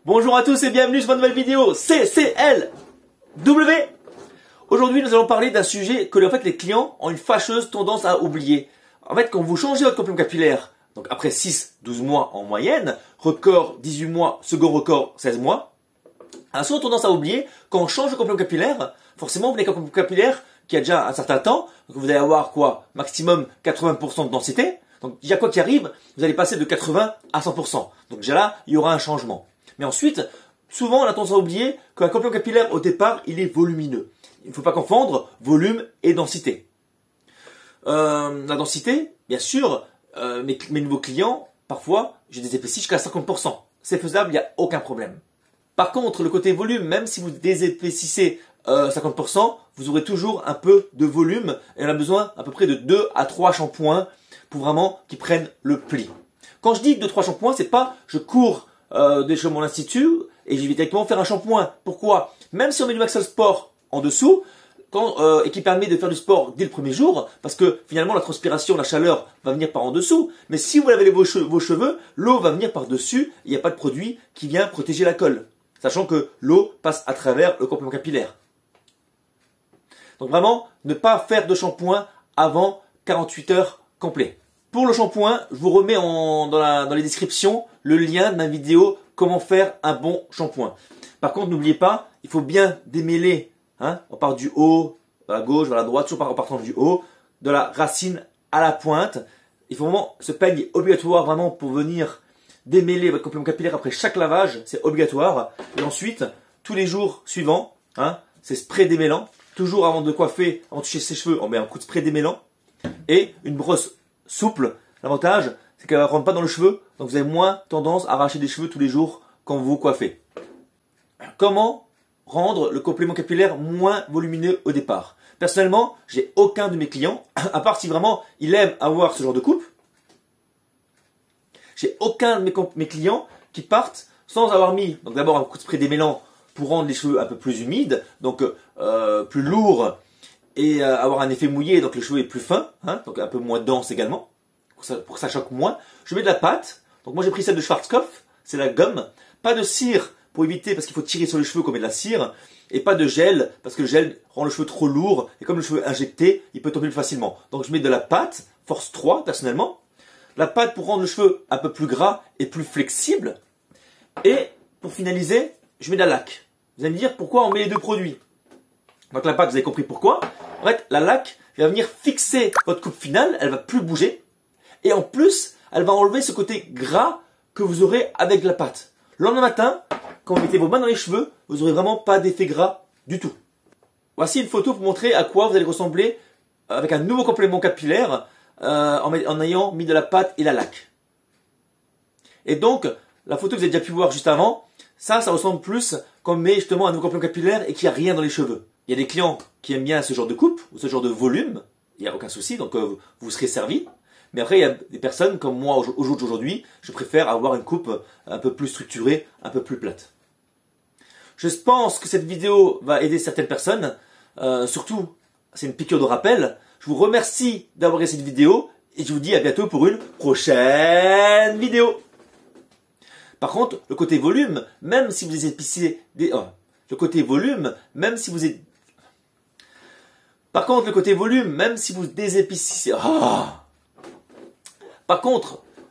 Bonjour à tous et bienvenue sur une nouvelle vidéo CCLW. Aujourd'hui, nous allons parler d'un sujet que en fait, les clients ont une fâcheuse tendance à oublier. En fait, quand vous changez votre complément capillaire, donc après 6-12 mois en moyenne, record 18 mois, second record 16 mois, a souvent tendance à oublier quand on change de complément capillaire, forcément vous avez un complément capillaire qui a déjà un certain temps, donc vous allez avoir quoi, maximum 80% de densité. Donc déjà quoi qu'il arrive, vous allez passer de 80 à 100%. Donc déjà là, il y aura un changement. Mais ensuite, souvent on a tendance à oublier qu'un complément capillaire au départ, il est volumineux. Il ne faut pas confondre volume et densité. La densité, bien sûr, mes nouveaux clients, parfois, je les épaissis jusqu'à 50%. C'est faisable, il n'y a aucun problème. Par contre, le côté volume, même si vous désépaississez 50%, vous aurez toujours un peu de volume et on a besoin à peu près de 2 à 3 shampoings pour vraiment qu'ils prennent le pli. Quand je dis 2-3 shampoings, c'est pas je cours chez mon institut et je vais directement faire un shampoing. Pourquoi? Même si on met du Maxal Sport en dessous, et qui permet de faire du sport dès le premier jour, parce que finalement la transpiration, la chaleur va venir par en dessous, mais si vous lavez vos cheveux, l'eau va venir par dessus, il n'y a pas de produit qui vient protéger la colle, sachant que l'eau passe à travers le complément capillaire. Donc vraiment, ne pas faire de shampoing avant 48 heures complet. Pour le shampoing, je vous remets dans les descriptions le lien de ma vidéo comment faire un bon shampoing. Par contre, n'oubliez pas, il faut bien démêler. On part du haut, vers la gauche, vers la droite, toujours en partant du haut, de la racine à la pointe. Il faut vraiment, ce peigne est obligatoire vraiment pour venir démêler votre complément capillaire après chaque lavage, c'est obligatoire. Et ensuite, tous les jours suivants, c'est spray démêlant. Toujours avant de coiffer, avant de toucher ses cheveux, on met un coup de spray démêlant. Et une brosse souple. L'avantage, c'est qu'elle ne rentre pas dans le cheveu, donc vous avez moins tendance à arracher des cheveux tous les jours quand vous vous coiffez. Comment rendre le complément capillaire moins volumineux au départ? Personnellement, j'ai aucun de mes clients, à part si vraiment il aime avoir ce genre de coupe, j'ai aucun de mes clients qui partent sans avoir mis, donc d'abord un coup de spray démêlant pour rendre les cheveux un peu plus humides, donc plus lourds et avoir un effet mouillé, donc le cheveu est plus fin, donc un peu moins dense également, pour que ça choque moins. Je mets de la pâte, donc moi j'ai pris celle de Schwarzkopf, c'est la gomme, pas de cire pour éviter, parce qu'il faut tirer sur les cheveux comme de la cire, et pas de gel, parce que le gel rend le cheveu trop lourd, et comme le cheveu est injecté, il peut tomber plus facilement. Donc je mets de la pâte, force 3 personnellement, la pâte pour rendre le cheveu un peu plus gras et plus flexible, et pour finaliser, je mets de la laque. Vous allez me dire pourquoi on met les deux produits. Donc la pâte, vous avez compris pourquoi. En fait, la laque va venir fixer votre coupe finale, elle va plus bouger, et en plus, elle va enlever ce côté gras que vous aurez avec la pâte. Le lendemain matin, quand vous mettez vos mains dans les cheveux, vous n'aurez vraiment pas d'effet gras du tout. Voici une photo pour montrer à quoi vous allez ressembler avec un nouveau complément capillaire en ayant mis de la pâte et la laque. Et donc, la photo que vous avez déjà pu voir juste avant, ça ressemble plus quand on met justement un nouveau complément capillaire et qu'il n'y a rien dans les cheveux. Il y a des clients qui aiment bien ce genre de coupe ou ce genre de volume, il n'y a aucun souci, donc vous serez servi. Mais après, il y a des personnes comme moi au jour d'aujourd'hui, je préfère avoir une coupe un peu plus structurée, un peu plus plate. Je pense que cette vidéo va aider certaines personnes. Surtout, c'est une piqûre de rappel. Je vous remercie d'avoir regardé cette vidéo et je vous dis à bientôt pour une prochaine vidéo. Par contre, le côté volume, même si vous épicez le côté volume, même si vous Par contre, le côté volume, même si vous désépicez... Par contre,